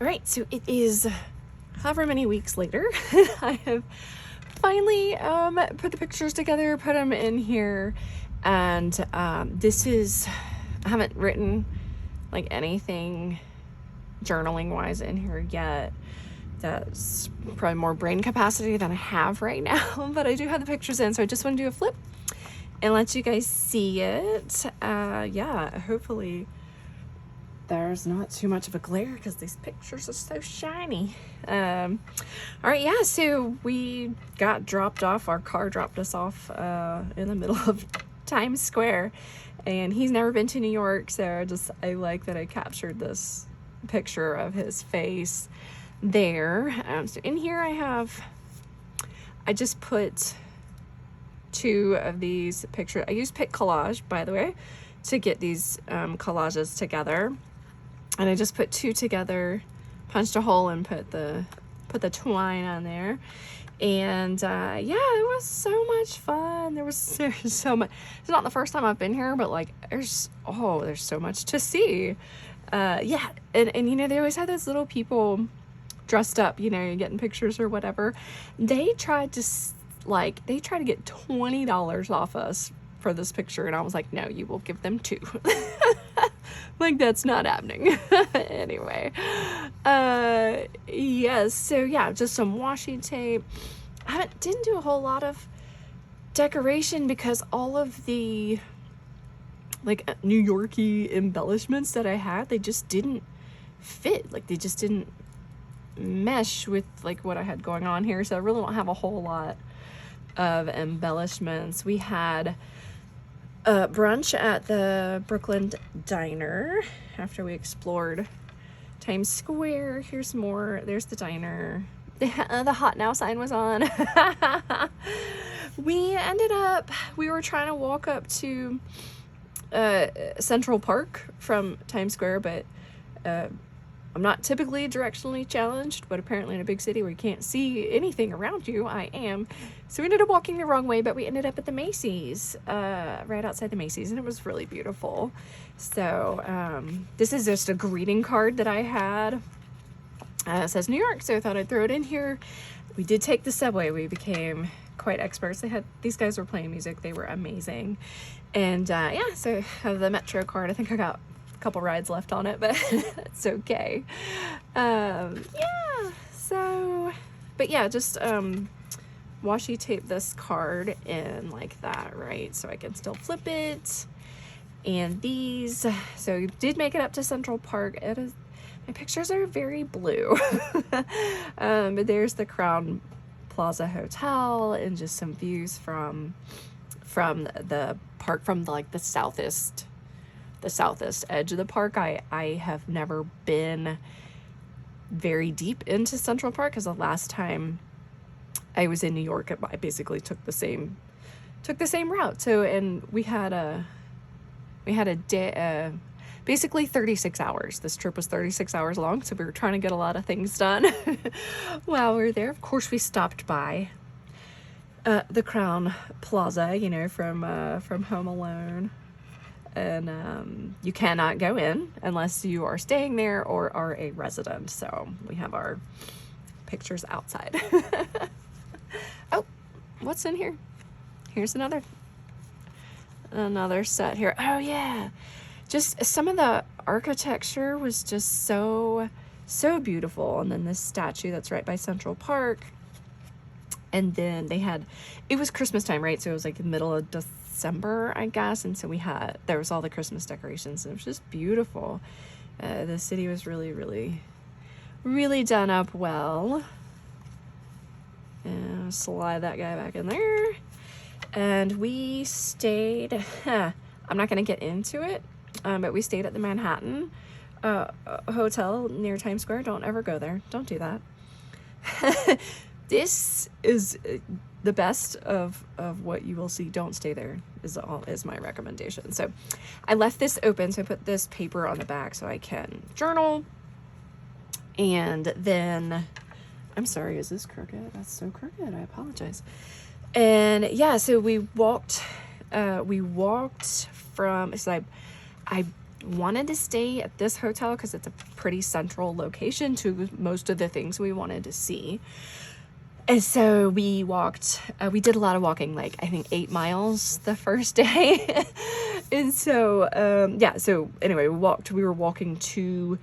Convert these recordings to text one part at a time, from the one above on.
All right, so it is however many weeks later. I have finally put the pictures together, put them in here, and this is, I haven't written like anything journaling wise in here yet. That's probably more brain capacity than I have right now, but I do have the pictures in, so I just want to do a flip and let you guys see it. Yeah, hopefully there's not too much of a glare because these pictures are so shiny. All right, yeah, so we got dropped off. Our car dropped us off in the middle of Times Square, and he's never been to New York, so I like that I captured this picture of his face there. So in here I just put 2 of these pictures. I used Pic Collage, by the way, to get these collages together. And I just put 2 together, punched a hole and put the twine on there. And yeah, it was so much fun. There was so much. It's not the first time I've been here, but like there's so much to see. Yeah, and you know, they always have those little people dressed up, you know, you're getting pictures or whatever. They tried to get $20 off us for this picture, and I was like, no, you will give them 2. Like, that's not happening. Anyway, yes, so yeah, just some washi tape. Didn't do a whole lot of decoration because all of the like New Yorky embellishments that I had, they just didn't fit. Like, they just didn't mesh with like what I had going on here, so I really don't have a whole lot of embellishments. We had brunch at the Brooklyn Diner after we explored Times Square. Here's more. There's the diner. The hot now sign was on. We were trying to walk up to Central Park from Times Square, but I'm not typically directionally challenged, but apparently in a big city where you can't see anything around you, I am. So we ended up walking the wrong way, but we ended up at the Macy's, right outside the Macy's, and it was really beautiful. So this is just a greeting card that I had. It says New York, so I thought I'd throw it in here. We did take the subway. We became quite experts. These guys were playing music. They were amazing. And yeah, so I have the Metro card. I think I got couple rides left on it, but that's okay. Yeah, so, but yeah, just washi tape this card in like that, right? So I can still flip it. And these, so we did make it up to Central Park. My pictures are very blue. But there's the Crown Plaza Hotel and just some views from the park, from like the southeast edge of the park. I have never been very deep into Central Park because the last time I was in New York, I basically took the same route. So, and we had a day, basically 36 hours. This trip was 36 hours long, so we were trying to get a lot of things done while we were there. Of course, we stopped by the Crown Plaza, you know, from Home Alone. And you cannot go in unless you are staying there or are a resident. So we have our pictures outside. Oh, what's in here? Here's another set here. Oh yeah, just some of the architecture was just so beautiful. And then this statue that's right by Central Park. And then it was Christmas time, right? So it was like the middle of December, I guess, and so there was all the Christmas decorations, and it was just beautiful. The city was really, really, really done up well. And slide that guy back in there. And we stayed, I'm not going to get into it, but we stayed at the Manhattan Hotel near Times Square. Don't ever go there. Don't do that. This is the best of what you will see. Don't stay there is my recommendation. So I left this open, so I put this paper on the back so I can journal. And then, I'm sorry, is this crooked? That's so crooked, I apologize. And yeah, so we walked from, so I wanted to stay at this hotel because it's a pretty central location to most of the things we wanted to see. And so we walked, we did a lot of walking, like I think 8 miles the first day. And so, yeah, so anyway, we were walking to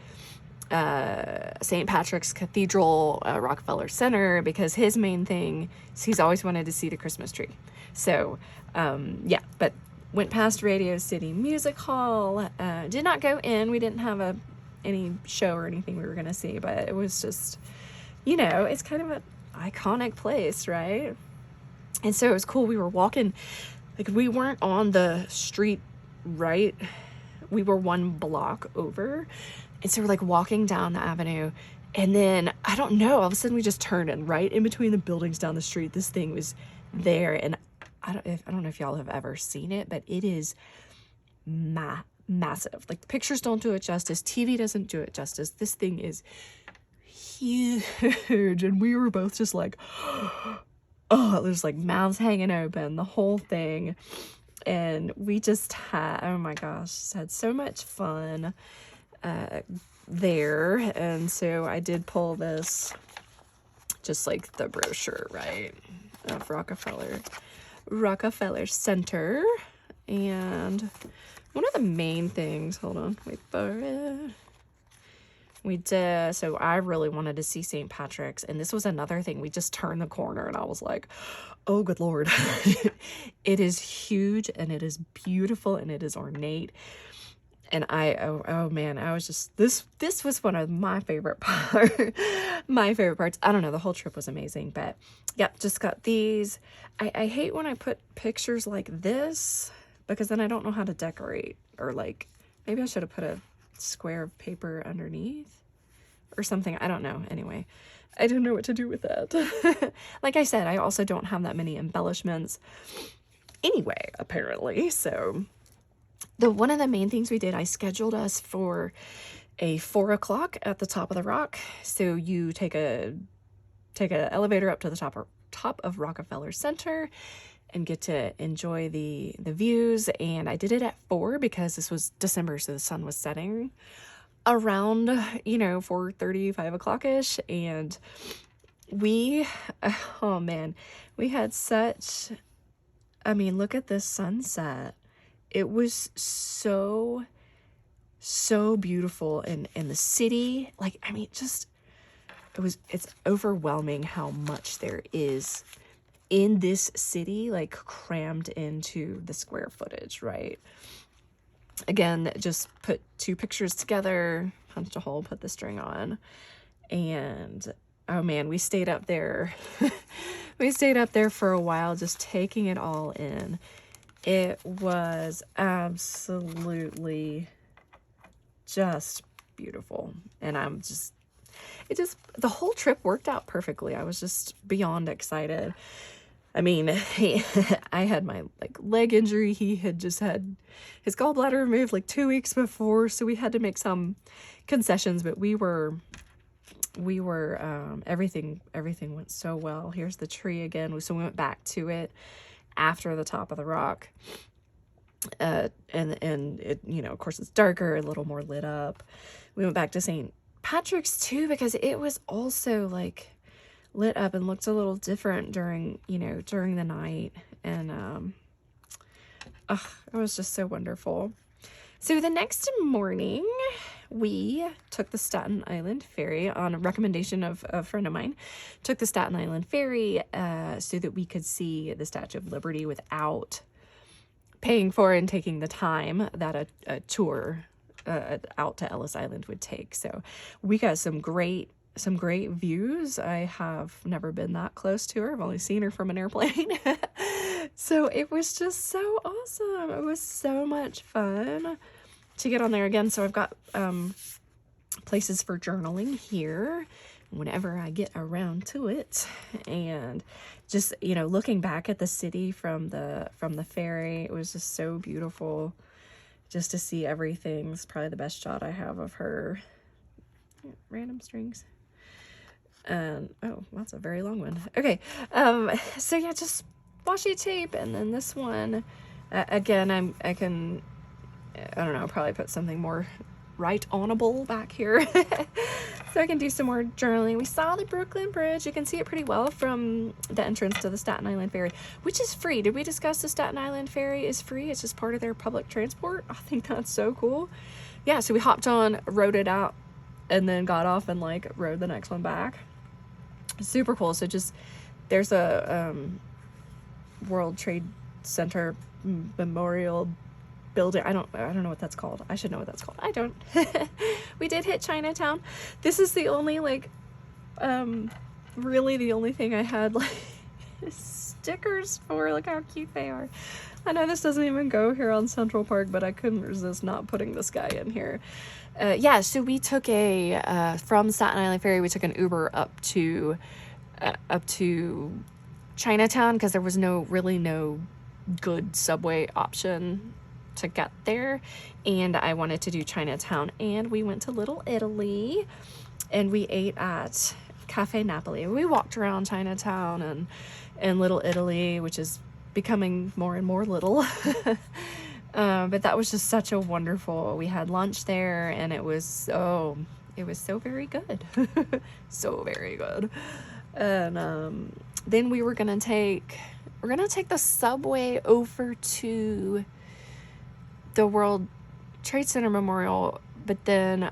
St. Patrick's Cathedral, Rockefeller Center, because his main thing is he's always wanted to see the Christmas tree. So, yeah, but went past Radio City Music Hall, did not go in. We didn't have any show or anything we were going to see, but it was just, you know, it's kind of an iconic place, right? And so it was cool. We were walking, like we weren't on the street, right? We were 1 block over. And so we're like walking down the avenue, and then I don't know, all of a sudden we just turned, and right in between the buildings down the street, this thing was there. And I don't know if y'all have ever seen it, but it is massive. Like the pictures don't do it justice. TV doesn't do it justice. This thing is huge. And we were both just like, oh, there's like mouths hanging open, the whole thing. And we just had, oh my gosh, just had so much fun there. And so I did pull this, just like the brochure, right, of Rockefeller Center. And one of the main things, hold on, wait for it. We did, so I really wanted to see St. Patrick's, and this was another thing. We just turned the corner and I was like, oh, good Lord. It is huge, and it is beautiful, and it is ornate. And oh man, I was just, this was one of my favorite parts. I don't know, the whole trip was amazing, but yeah, just got these. I hate when I put pictures like this, because then I don't know how to decorate, or like, maybe I should have put a square of paper underneath or something. I don't know. Anyway, I don't know what to do with that. Like I said, I also don't have that many embellishments anyway, apparently. So one of the main things we did, I scheduled us for a 4 o'clock at the top of the rock. So you take a elevator up to the top of Rockefeller Center and get to enjoy the views. And I did it at 4 because this was December, so the sun was setting around, 4:30, 5 o'clock-ish. And oh man, we had such, look at this sunset. It was so beautiful. And the city, it's overwhelming how much there is in this city, like crammed into the square footage, right? Again, just put 2 pictures together, punched a hole, put the string on, and oh man, we stayed up there. We stayed up there for a while, just taking it all in. It was absolutely just beautiful. And the whole trip worked out perfectly. I was just beyond excited. I had my leg injury. He had just had his gallbladder removed 2 weeks before, so we had to make some concessions, but we were everything went so well. Here's the tree again. So we went back to it after the top of the rock. And it, of course it's darker, a little more lit up. We went back to St. Patrick's too, because it was also lit up and looked a little different during the night. And it was just so wonderful. So the next morning we took the Staten Island ferry on a recommendation of a friend of mine. Took the Staten Island ferry so that we could see the Statue of Liberty without paying for and taking the time that a tour out to Ellis Island would take. So we got some great views. I have never been that close to her. I've only seen her from an airplane. So it was just so awesome. It was so much fun to get on there again. So I've got places for journaling here whenever I get around to it. And just, looking back at the city from the ferry, it was just so beautiful just to see everything. It's probably the best shot I have of her. Random strings. Oh, that's a very long one. Okay. So yeah, just washi tape. And then this one, again, I don't know, probably put something more right-onable back here so I can do some more journaling. We saw the Brooklyn Bridge. You can see it pretty well from the entrance to the Staten Island Ferry, which is free. Did we discuss the Staten Island Ferry is free? It's just part of their public transport. I think that's so cool. Yeah, so we hopped on, rode it out, and then got off and like rode the next one back. Super cool. So just, there's a World Trade Center memorial building. I don't know what that's called. I should know what that's called. I don't. We did hit Chinatown. This is the only like really the only thing I had like stickers for. Look how cute they are. I know this doesn't even go here on Central Park, but I couldn't resist not putting this guy in here. Yeah, so we took a from Staten Island Ferry, we took an Uber up to Chinatown because there was really no good subway option to get there, and I wanted to do Chinatown, and we went to Little Italy and we ate at Cafe Napoli. We walked around Chinatown and Little Italy, which is becoming more and more little. But that was just such a wonderful, we had lunch there, and it was so very good. So very good. And then we're gonna take the subway over to the World Trade Center Memorial, but then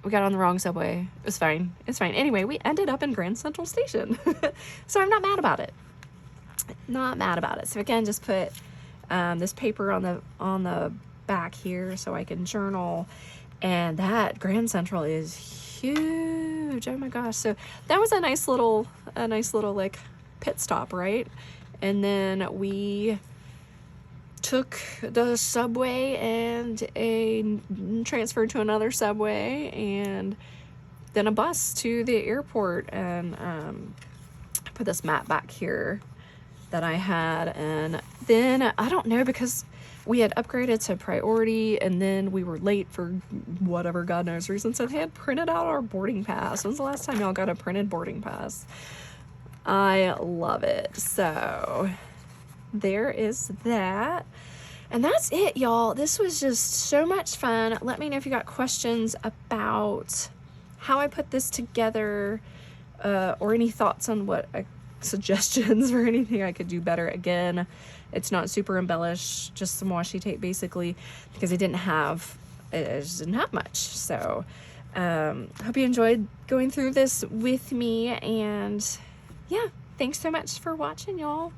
we got on the wrong subway. It's fine. Anyway, we ended up in Grand Central Station. So I'm not mad about it. So again, just put this paper on the back here so I can journal. And that Grand Central is huge. Oh my gosh. So that was a nice little like pit stop, right? And then we took the subway and transferred to another subway, and then a bus to the airport. And I put this map back here that I had, and then I don't know, because we had upgraded to priority and then we were late for whatever God knows reason, so they had printed out our boarding pass. When's the last time y'all got a printed boarding pass? I love it. So there is that. And that's it, y'all. This was just so much fun. Let me know if you got questions about how I put this together, or any thoughts on what suggestions or anything I could do better. Again, it's not super embellished, just some washi tape basically, because I just didn't have much. So hope you enjoyed going through this with me, and yeah, thanks so much for watching, y'all.